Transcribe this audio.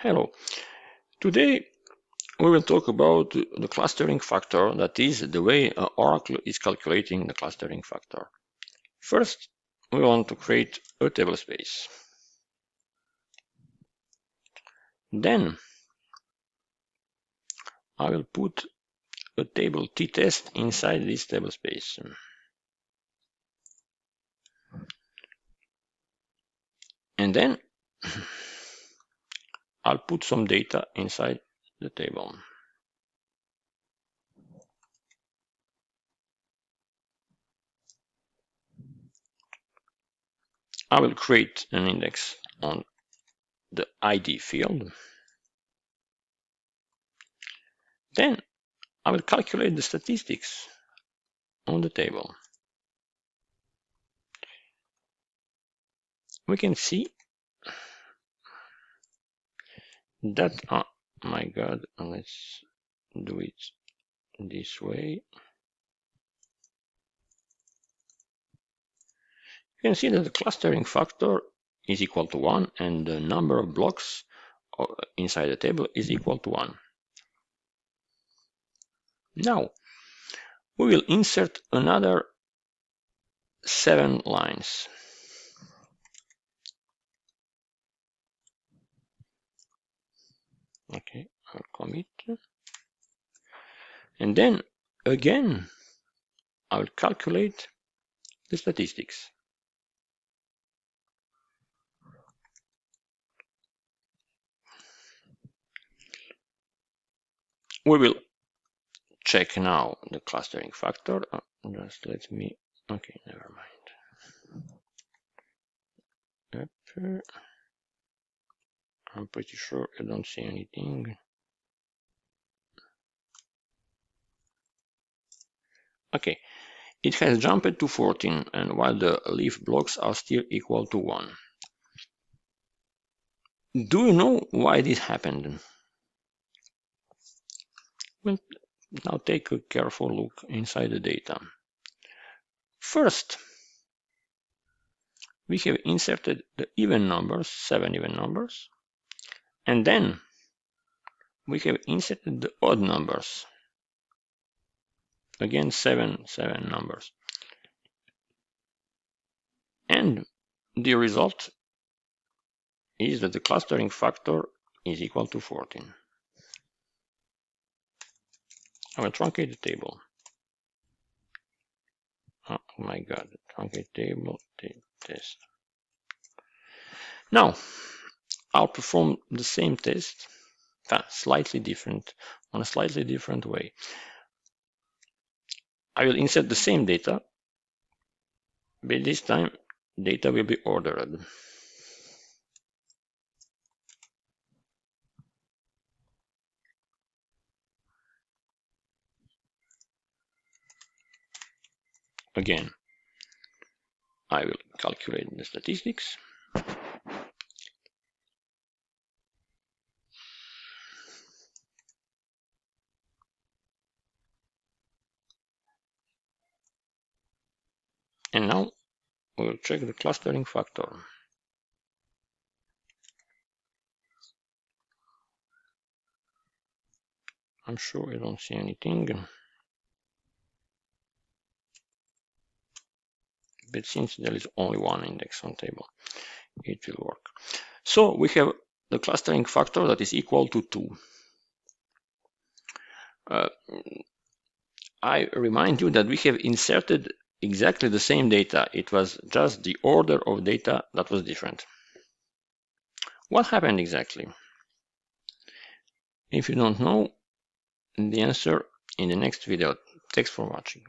Hello. Today we will talk about the clustering factor, that is the way Oracle is calculating the clustering factor. First, we want to create a table space. Then I will put a table t-test inside this table space. And then I'll put some data inside the table. I will create an index on the ID field. Then I will calculate the statistics on the table. We can see that, oh my god, let's do it this way. You can see that the clustering factor is equal to 1 and the number of blocks inside the table is equal to 1. Now we will insert another 7 lines. Okay, I'll commit. And then again, I will calculate the statistics. We will check now the clustering factor. Just let me, okay, never mind. Up. I'm pretty sure I don't see anything. Okay, it has jumped to 14, and while the leaf blocks are still equal to 1. Do you know why this happened? Well, now take a careful look inside the data. First, we have inserted the even numbers, 7 even numbers, and then we have inserted the odd numbers. Again, 7 numbers. And the result is that the clustering factor is equal to 14. I will truncate the table. Oh my god, truncate table, test. Now, I'll perform the same test, slightly different, on a slightly different way. I will insert the same data, but this time data will be ordered. Again, I will calculate the statistics. And now we will check the clustering factor. I'm sure I don't see anything. But since there is only one index on table, it will work. So we have the clustering factor that is equal to 2. I remind you that we have inserted exactly the same data. It was just the order of data that was different. What happened exactly? If you don't know, the answer in the next video. Thanks for watching.